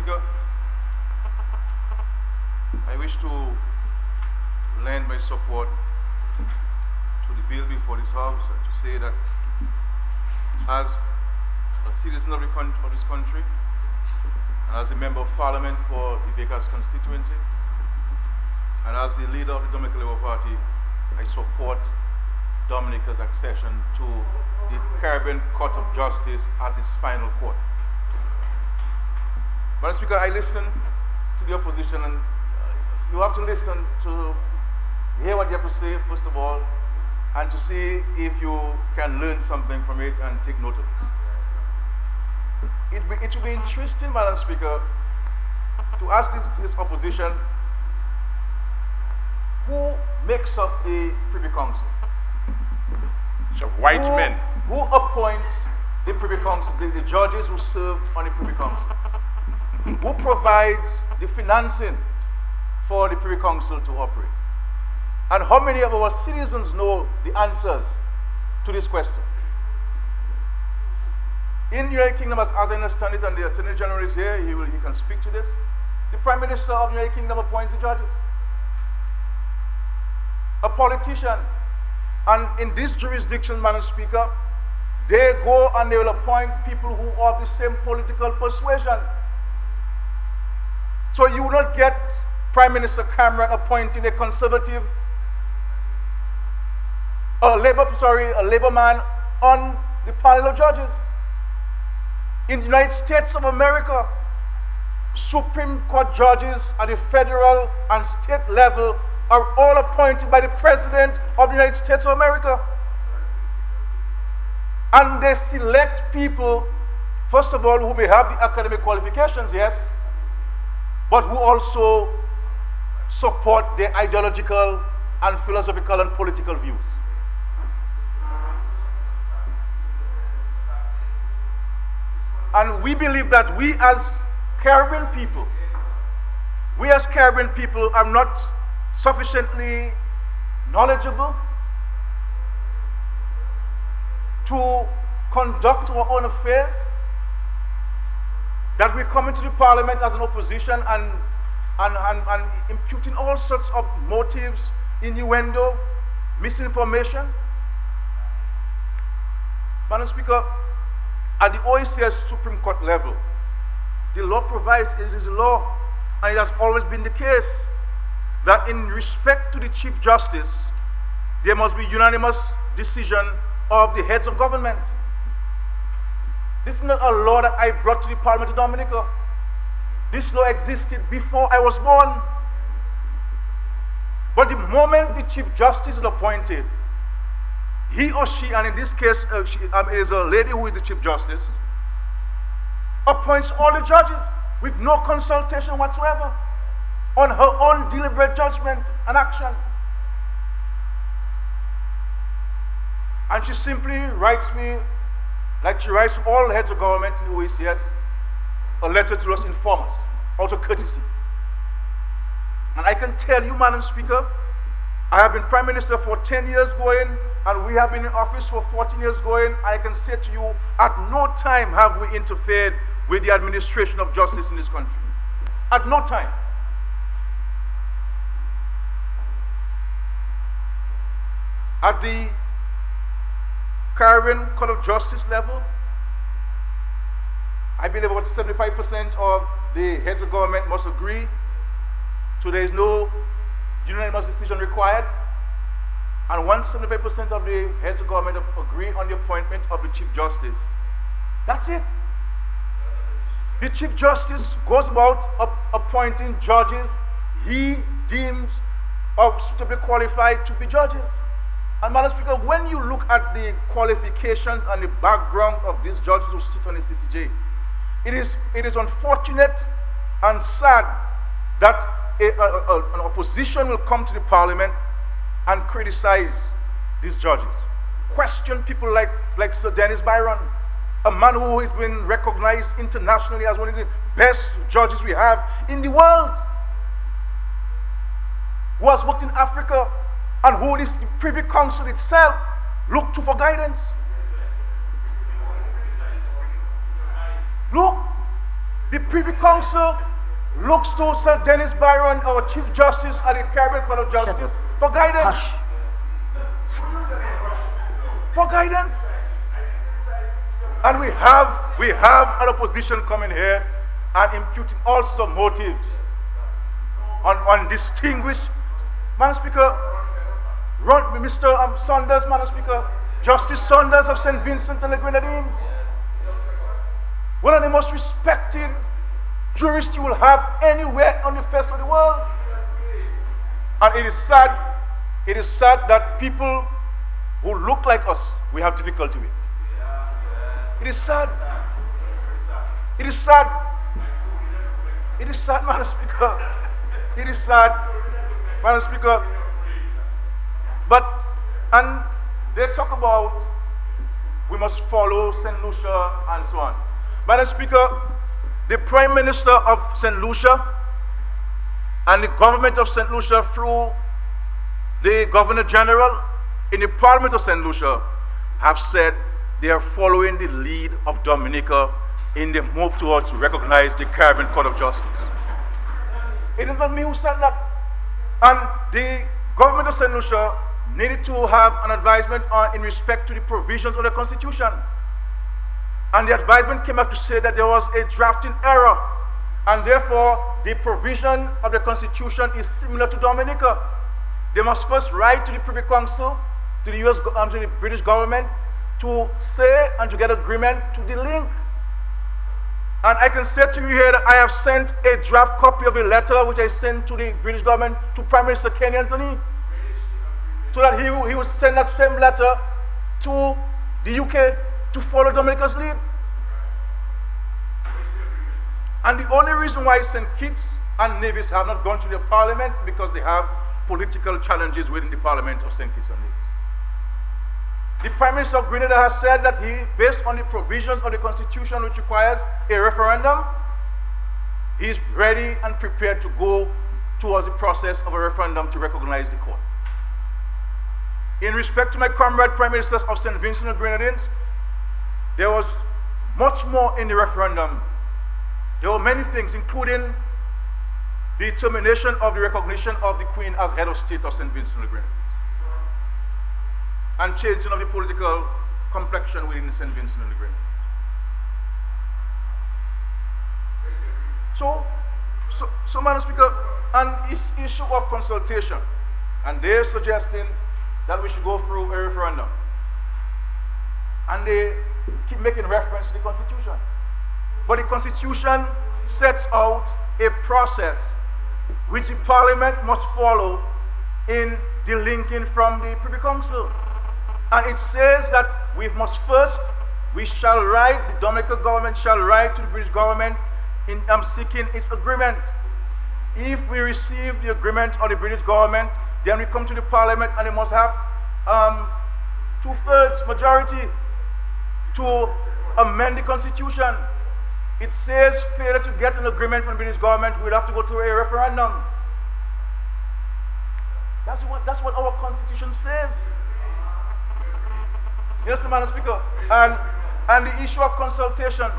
Speaker, I wish to lend my support to the bill before this House and to say that as a citizen of this country and as a member of Parliament for the Vegas constituency and as the leader of the Dominica Labour Party, I support Dominica's accession to the Caribbean Court of Justice as its final court. Madam Speaker, I listened to the opposition, and you have to listen to hear what they have to say, first of all, and to see if you can learn something from it and take note of it. It will be interesting, Madam Speaker, to ask this opposition, who makes up the Privy Council? So white men. Who appoints the Privy Council, the judges who serve on the Privy Council? Who provides the financing for the Privy Council to operate? And how many of our citizens know the answers to these questions? In the United Kingdom, as I understand it, and the Attorney General is here, he can speak to this. The Prime Minister of the United Kingdom appoints the judges. A politician. And in this jurisdiction, Madam Speaker, they go and they will appoint people who are of the same political persuasion. So you will not get Prime Minister Cameron appointing a conservative, a Labour man on the panel of judges. In the United States of America, Supreme Court judges at the federal and state level are all appointed by the President of the United States of America. And they select people, first of all, who may have the academic qualifications, yes, but who also support their ideological and philosophical and political views. And we believe that we as Caribbean people are not sufficiently knowledgeable to conduct our own affairs, that we come into the Parliament as an opposition and imputing all sorts of motives, innuendo, misinformation. Madam Speaker, at the OECS Supreme Court level, the law provides, it is a law, and it has always been the case, that in respect to the Chief Justice, there must be unanimous decision of the heads of government. This is not a law that I brought to the Parliament of Dominica. This law existed before I was born. But the moment the Chief Justice is appointed, he or she, and in this case, it is a lady who is the Chief Justice, appoints all the judges with no consultation whatsoever on her own deliberate judgment and action. And she simply writes me, like she writes all heads of government in the OECS, a letter to us inform us, out of courtesy. And I can tell you, Madam Speaker, I have been Prime Minister for 10 years going, and we have been in office for 14 years going. I can say to you, at no time have we interfered with the administration of justice in this country. At no time. At the Caribbean Court of Justice level, I believe about 75% of the heads of government must agree. So there is no unanimous decision required. And once 75% of the heads of government agree on the appointment of the Chief Justice, that's it. The Chief Justice goes about appointing judges he deems are suitably qualified to be judges. And Madam Speaker, when you look at the qualifications and the background of these judges who sit on the CCJ, it is unfortunate and sad that an opposition will come to the Parliament and criticize these judges. Question people like Sir Dennis Byron, a man who has been recognized internationally as one of the best judges we have in the world, who has worked in Africa, and who the Privy Council itself looked to for guidance. Look, The Privy Council looks to Sir Dennis Byron, our Chief Justice at the Caribbean Court of Justice, for guidance. Hush. For guidance. And we have an opposition coming here and imputing all sorts of motives on distinguished, Madam Speaker, Mr. Saunders, Madam Speaker, Justice Saunders of St. Vincent and the Grenadines, one of the most respected jurists you will have anywhere on the face of the world. And it is sad that people who look like us, we have difficulty with. It is sad. It is sad. It is sad, Madam Speaker. It is sad, Madam Speaker. And they talk about we must follow St. Lucia and so on. Madam Speaker, the Prime Minister of St. Lucia and the government of St. Lucia through the Governor General in the Parliament of St. Lucia have said they are following the lead of Dominica in the move towards recognize the Caribbean Court of Justice. It is not me who said that. And the government of St. Lucia needed to have an advisement in respect to the provisions of the Constitution. And the advisement came up to say that there was a drafting error, and therefore the provision of the Constitution is similar to Dominica. They must first write to the Privy Council, to the to the British government, to say and to get agreement to the link. And I can say to you here that I have sent a draft copy of the letter which I sent to the British government to Prime Minister Kenny Anthony, so that he will send that same letter to the UK to follow Dominica's lead. And the only reason why St. Kitts and Nevis have not gone to the Parliament because they have political challenges within the Parliament of St. Kitts and Nevis. The Prime Minister of Grenada has said that he, based on the provisions of the Constitution which requires a referendum, he is ready and prepared to go towards the process of a referendum to recognize the court. In respect to my comrade Prime Ministers of St. Vincent and Grenadines, there was much more in the referendum. There were many things, including the determination of the recognition of the Queen as head of state of St. Vincent and Grenadines, and changing of the political complexion within St. Vincent and the Grenadines. So, Madam Speaker, on this issue of consultation, and they're suggesting that we should go through a referendum, and they keep making reference to the Constitution. But the Constitution sets out a process which the Parliament must follow in delinking from the Privy Council. And it says that we shall write, the Dominica government shall write to the British government in seeking its agreement. If we receive the agreement of the British government, then we come to the Parliament and they must have 2/3 majority to amend the Constitution. It says failure to get an agreement from the British government, we'll have to go to a referendum. That's what our Constitution says. Yes, Madam Speaker. And the issue of consultation,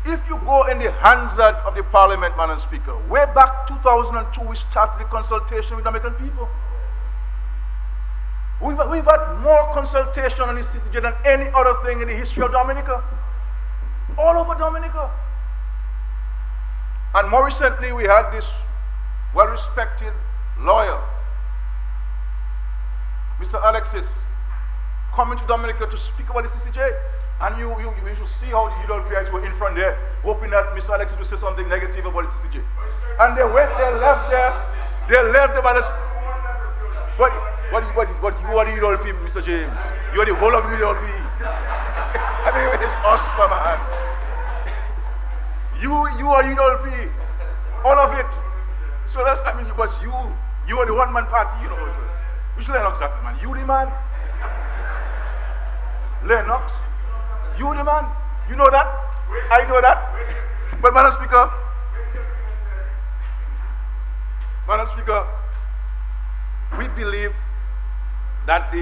if you go in the Hansard of the Parliament, Madam Speaker, way back 2002 we started the consultation with the American people. We've had more consultation on the CCJ than any other thing in the history of Dominica. All over Dominica. And more recently, we had this well-respected lawyer, Mr. Alexis, coming to Dominica to speak about the CCJ. And you should see how the UWPIs were in front there, hoping that Mr. Alexis would say something negative about the CCJ. And they left about us. What you are the UWP, Mr. James? You are the whole of the UWP. I mean, it's awesome, man. You are UWP, all of it. So that's, I mean, but you are the one-man party, you know. Which Lennox that, man? You the man? Lennox? You the man? You know that? I know that. But Madam Speaker, we believe that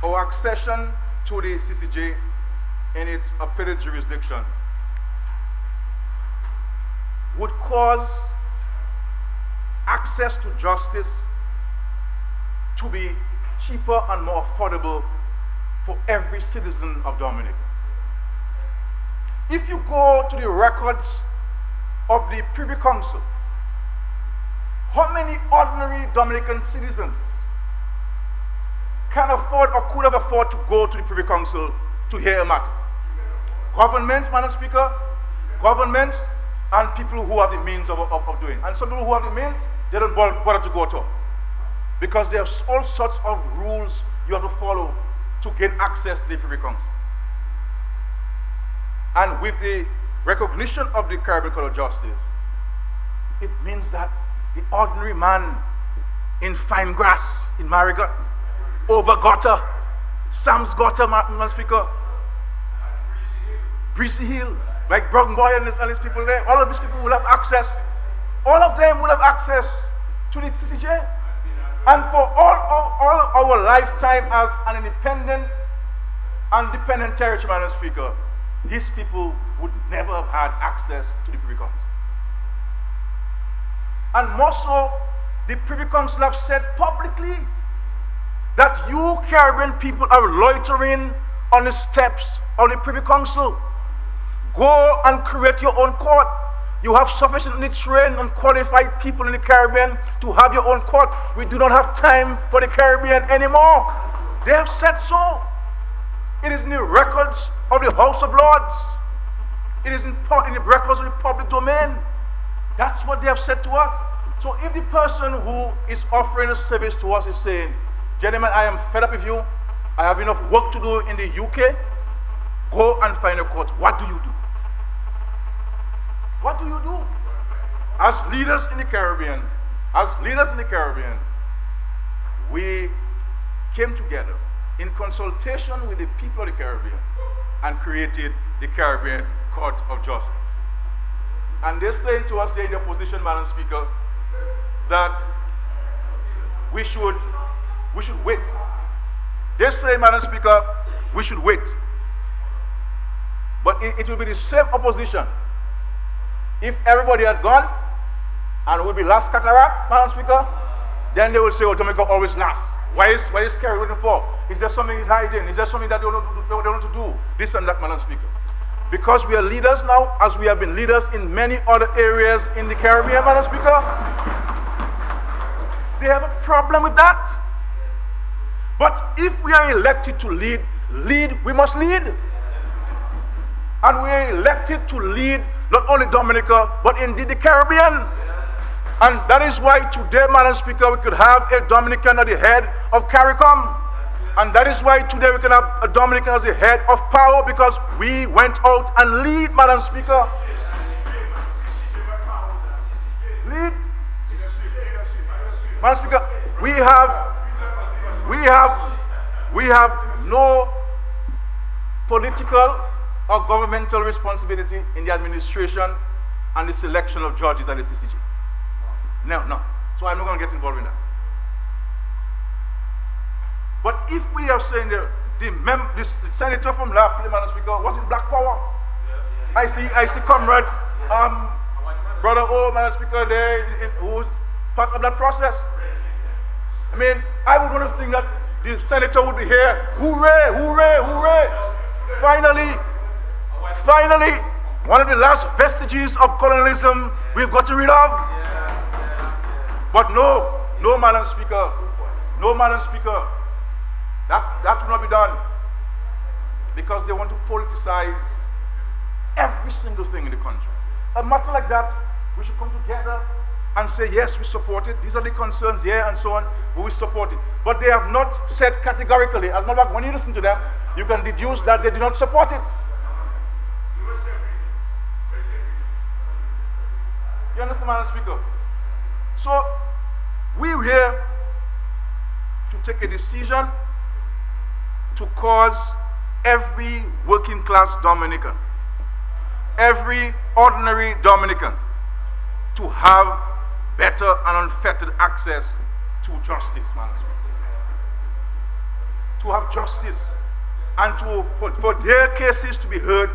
our accession to the CCJ in its appellate jurisdiction would cause access to justice to be cheaper and more affordable for every citizen of Dominica. If you go to the records of the Privy Council, how many ordinary Dominican citizens can afford or could have afforded to go to the Privy Council to hear a matter? Governments, Madam Speaker, governments and people who have the means of doing. And some people who have the means, they don't bother to go at all. Because there's all sorts of rules you have to follow to gain access to the Privy Council. And with the recognition of the Caribbean Court of Justice, it means that the ordinary man in Fine Grass, in Marigot, over gutter, Sam's gutter, Madam Speaker, Breezy Hill, like Brown Boy and his people there, all of these people will have access. All of them will have access to the CCJ. And for all our lifetime as an independent territory, Madam Speaker, these people would never have had access to the Privy Council. And more so, the Privy Council have said publicly that you Caribbean people are loitering on the steps of the Privy Council. Go and create your own court. You have sufficiently trained and qualified people in the Caribbean to have your own court. We do not have time for the Caribbean anymore. They have said so. It is in the records of the House of Lords. It is in the records of the public domain. That's what they have said to us. So if the person who is offering a service to us is saying, gentlemen, I am fed up with you. I have enough work to do in the UK. Go and find a court. What do you do? What do you do? As leaders in the Caribbean, we came together in consultation with the people of the Caribbean and created the Caribbean Court of Justice. And they're saying to us here in the opposition, Madam Speaker, that we should wait. They're saying, Madam Speaker, we should wait. But it will be the same opposition if everybody had gone and it would be last cataract, Madam Speaker. Then they will say, oh, Dominica always last. Why is Kerry waiting for? Is there something he's hiding? Is there something that they want to do? This and that, Madam Speaker. Because we are leaders now, as we have been leaders in many other areas in the Caribbean, Madam Speaker. They have a problem with that. But if we are elected to lead, we must lead. And we are elected to lead not only Dominica, but indeed the Caribbean. And that is why today, Madam Speaker, we could have a Dominican at the head of CARICOM. And that is why today we can have a Dominican as the head of power, because we went out and lead, Madam Speaker. Lead. Madam Speaker, we have no political or governmental responsibility in the administration and the selection of judges at the CCJ. No. So I'm not going to get involved in that. But if we are saying the senator from Lapland, Madam Speaker, was in Black Power. I see comrade, brother O, Madam Speaker, there, who's part of that process. I mean, I would want to think that the senator would be here. Hooray, hooray, hooray. Finally, one of the last vestiges of colonialism we've got rid of. But no, Madam Speaker. No, Madam Speaker. That will not be done. Because they want to politicize every single thing in the country. A matter like that, we should come together and say, yes, we support it. These are the concerns here and so on, but we support it. But they have not said categorically. As a matter of fact, when you listen to them, you can deduce that they do not support it. You understand, Madam Speaker? So, we're here to take a decision to cause every working class Dominican, every ordinary Dominican, to have better and unfettered access to justice, Madam Speaker. To have justice and for their cases to be heard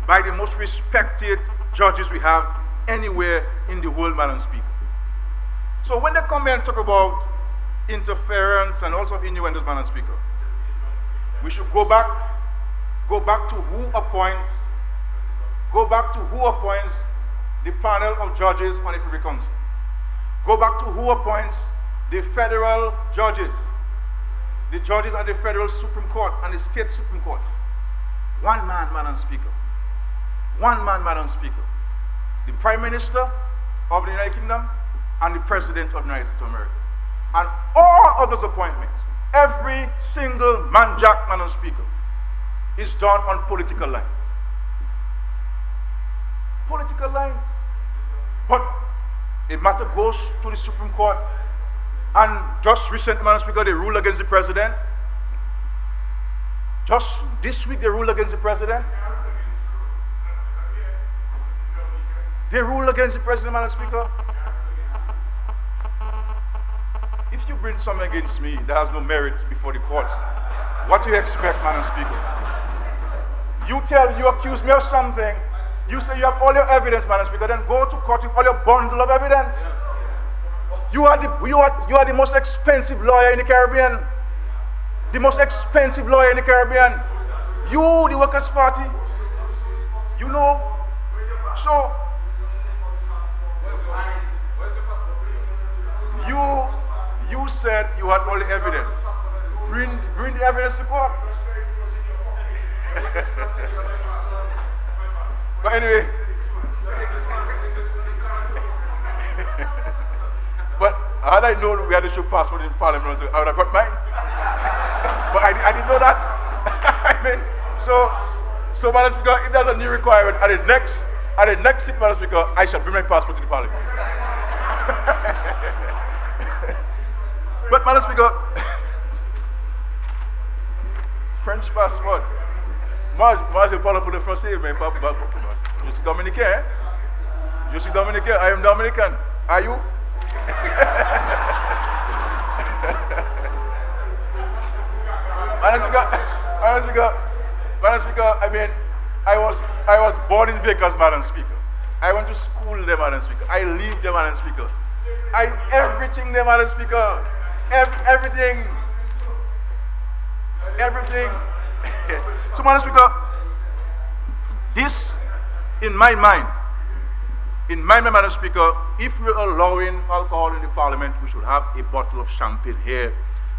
by the most respected judges we have anywhere in the world, Madam Speaker. So when they come here and talk about interference and also innuendos, Madam Speaker, we should go back to who appoints the panel of judges on the Privy Council. Go back to who appoints the federal judges, the judges at the federal Supreme Court and the state Supreme Court. One man, Madam Speaker. One man, Madam Speaker. The Prime Minister of the United Kingdom and the President of the United States of America. And all of those appointments, every single man-jack, Madam Speaker, is done on political lines. Political lines. But a matter goes to the Supreme Court, and just recently, Madam Speaker, they ruled against the President. Just this week, they ruled against the President. They ruled against the President, Madam Speaker. If you bring something against me that has no merit before the courts, what do you expect, Madam Speaker? You accuse me of something, you say you have all your evidence, Madam Speaker, then go to court with all your bundle of evidence. You are the most expensive lawyer in the Caribbean. The most expensive lawyer in the Caribbean. You, the Workers' Party, you know. So, you said you had all the evidence. Bring the evidence to court. But anyway, but had I known we had to show passport in Parliament, I would have got mine. But I didn't know that. I mean, so Madam Speaker, if there's a new requirement at the next sit, Madam Speaker, I shall bring my passport to the Parliament. But Madam Speaker, French passport. Moi, je parle pour le français, mais pas pour moi. Je suis dominicain. Je suis dominicain. I am Dominican. Are you? Madam Speaker, I mean, I was born in Vegas, Madam Speaker. I went to school there, Madam Speaker. I lived there, Madam Speaker. Everything there, Madam Speaker. Everything. So, Madam Speaker, this, in my mind, Madam Speaker, if we're allowing alcohol in the Parliament, we should have a bottle of champagne here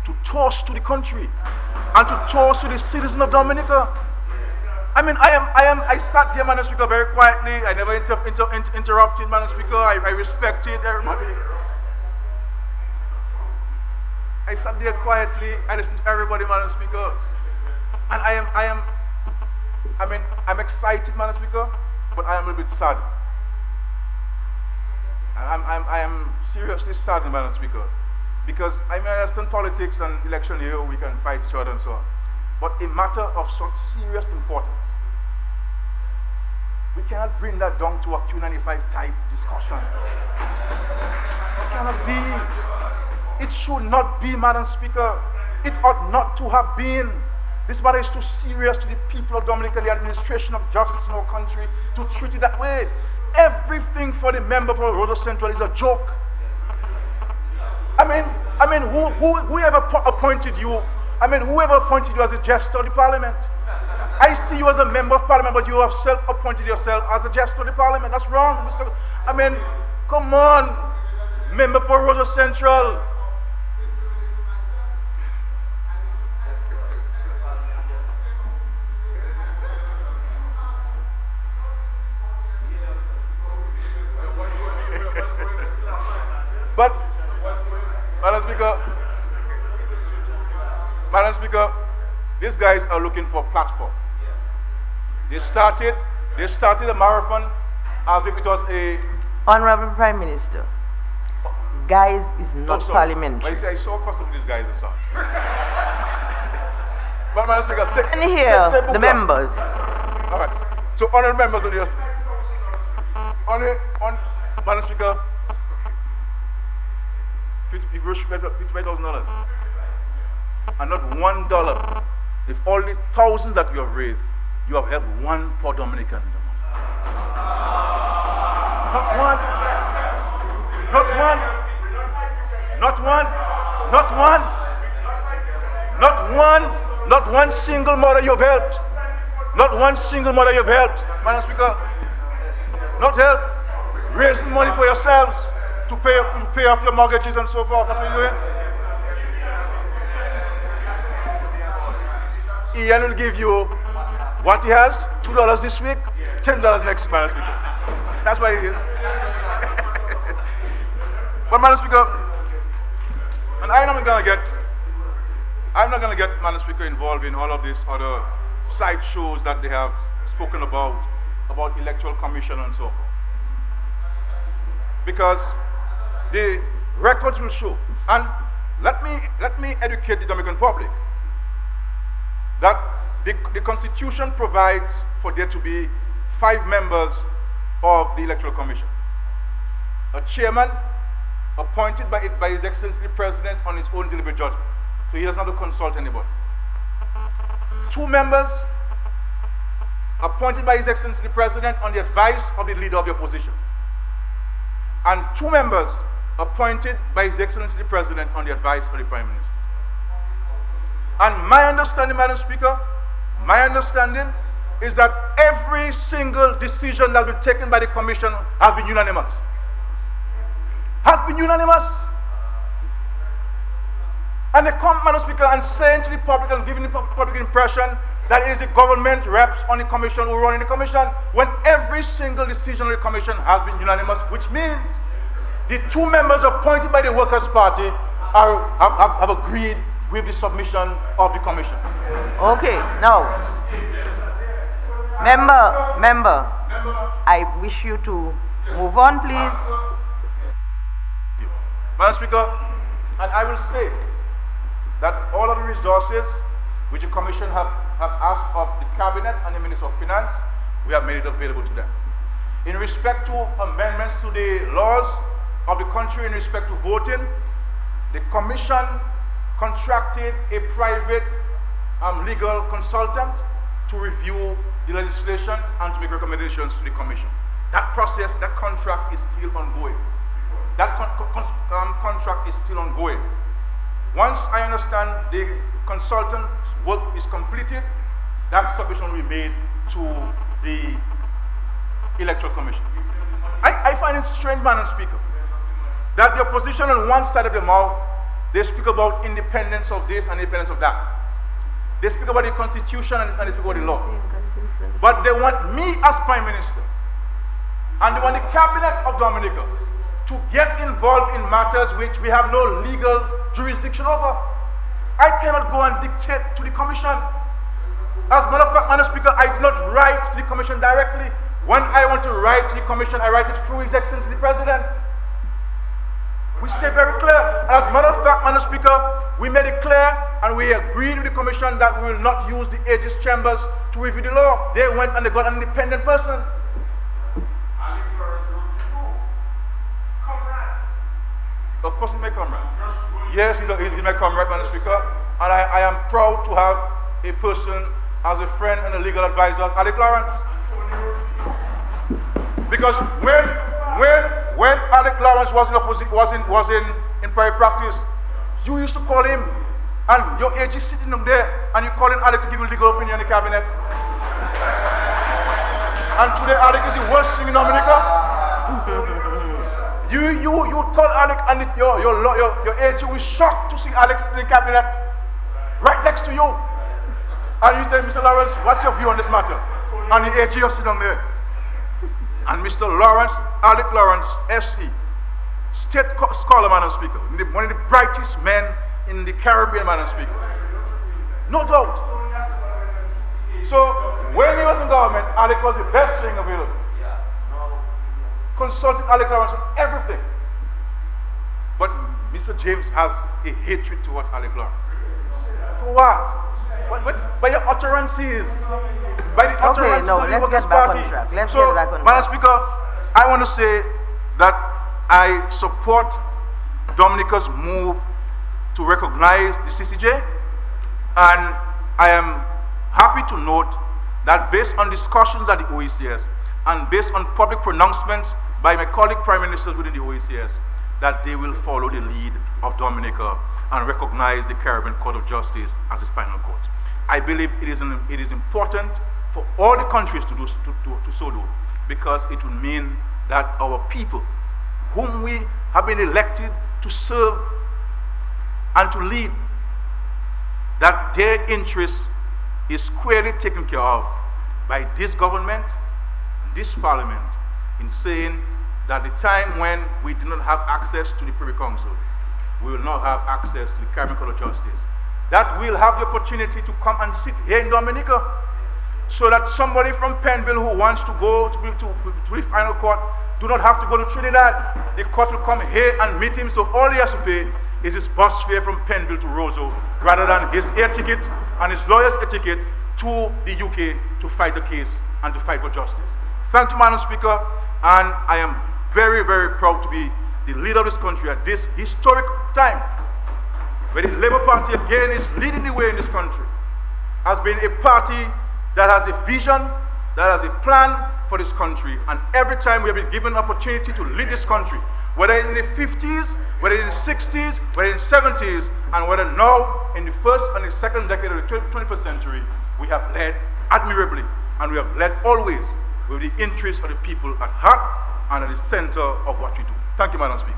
to toast to the country and to toast to the citizens of Dominica. I mean, I sat here, Madam Speaker, very quietly. I never interrupted, Madam Speaker. I respected everybody. I sat there quietly. I listened to everybody, Madam Speaker. And I'm excited, Madam Speaker, but I am a little bit sad. I am seriously sad, Madam Speaker, because I understand politics and election here, we can fight each other and so on. But a matter of such serious importance, we cannot bring that down to a Q95 type discussion. It cannot be. It should not be, Madam Speaker. It ought not to have been. This matter is too serious to the people of Dominica, the administration of justice in our country, to treat it that way. Everything for the member for Rosa Central is a joke. I mean, whoever appointed you, whoever appointed you as a jester of the Parliament. I see you as a member of Parliament, but you have self-appointed yourself as a jester of the Parliament. That's wrong, Mr. Come on, member for Rosa Central. But, Madam Speaker, these guys are looking for a platform. They started a marathon as if it was a... Honorable Prime Minister, guys is not parliamentary. But you see, I saw across of these guys and so on. But Madam Speaker, and here, the members. All right. So, honorable members of the Madam Speaker, $55,000 and not $1. If all the thousands that you have raised, you have helped one poor Dominican. Not one. Not one. Not one. Not one. Not one. Not one single mother you've helped. Not one single mother you've helped, Madam Speaker. Not help. Raising money for yourselves to pay off your mortgages and so forth. That's what you're doing. Ian will give you what he has, $2 this week, $10 next week, Madam Speaker. That's what it is. But Madam Speaker, and I'm not gonna get, Madam Speaker, involved in all of these other side shows that they have spoken about Electoral Commission and so forth. Because the records will show, and let me educate the Dominican public that the Constitution provides for there to be 5 members of the Electoral Commission. A chairman appointed by His Excellency the President on his own deliberate judgment. So he doesn't have to consult anybody. 2 members appointed by His Excellency the President on the advice of the leader of the opposition. And 2 members appointed by His Excellency the President on the advice of the Prime Minister. And my understanding, Madam Speaker, is that every single decision that has been taken by the Commission has been unanimous. Has been unanimous. And they come, Madam Speaker, and saying to the public and giving the public impression that it is the government reps on the Commission who run in the Commission, when every single decision of the Commission has been unanimous, which means the 2 members appointed by the Workers' Party have agreed with the submission of the Commission. Okay, now, member, I wish you to move on, please. Madam Speaker, and I will say that all of the resources which the Commission have asked of the Cabinet and the Minister of Finance, we have made it available to them. In respect to amendments to the laws of the country in respect to voting, the Commission contracted a private legal consultant to review the legislation and to make recommendations to the Commission. That process, that contract is still ongoing. That contract is still ongoing. Once I understand the consultant's work is completed, that submission will be made to the Electoral Commission. I find it strange, Madam Speaker, that the opposition on one side of the mouth, they speak about independence of this and independence of that. They speak about the Constitution and they speak about the law. But they want me as Prime Minister, and they want the Cabinet of Dominica to get involved in matters which we have no legal jurisdiction over. I cannot go and dictate to the Commission. As a matter of fact, Madam Speaker, I do not write to the Commission directly. When I want to write to the Commission, I write it through His Excellency the President. We stay very clear. As a matter of fact, Madam Speaker, we made it clear and we agreed with the Commission that we will not use the Aegis chambers to review the law. They went and they got an independent person. Of course, he's my comrade. Yes, he's my comrade, Madam Speaker. And I am proud to have a person as a friend and a legal advisor, Alec Lawrence. Because when Alec Lawrence was in private practice, you used to call him, and your age is sitting up there, and you calling Alec to give you legal opinion in the Cabinet. And today Alec is the worst thing in Dominica. You call Alec, and your age will be shocked to see Alex in the Cabinet right next to you. And you say, Mr. Lawrence, what's your view on this matter? And the AG just sitting there. And Mr. Lawrence, Alec Lawrence, SC, state scholar, Madam Speaker, one of the brightest men in the Caribbean, Madam Speaker. No doubt. So, when he was in government, Alec was the best thing available. Consulted Alec Lawrence on everything. But Mr. James has a hatred towards Alec Lawrence. For what? By your utterances. By the utterances of the Workers' Party. So, Madam Speaker, I want to say that I support Dominica's move to recognize the CCJ, and I am happy to note that based on discussions at the OECS and based on public pronouncements by my colleague prime ministers within the OECS that they will follow the lead of Dominica and recognize the Caribbean Court of Justice as its final court. I believe it is important for all the countries to so do, because it will mean that our people, whom we have been elected to serve and to lead, that their interest is squarely taken care of by this government, this parliament, in saying that the time when we do not have access to the Privy Council, we will not have access to the Caribbean Court of Justice, that we'll have the opportunity to come and sit here in Dominica, so that somebody from Penville who wants to go to the final court do not have to go to Trinidad. The court will come here and meet him, so all he has to pay is his bus fare from Penville to Roseau, rather than his air ticket and his lawyer's air ticket to the UK to fight a case and to fight for justice. Thank you, Madam Speaker, and I am very, very proud to be the leader of this country at this historic time, where the Labour Party again is leading the way in this country, has been a party that has a vision, that has a plan for this country, and every time we have been given opportunity to lead this country, whether it's in the 50s, whether it's in the 60s, whether it's in the 70s, and whether now in the first and the second decade of the 21st century, we have led admirably, and we have led always with the interests of the people at heart and at the center of what we do. Thank you, Madam Speaker.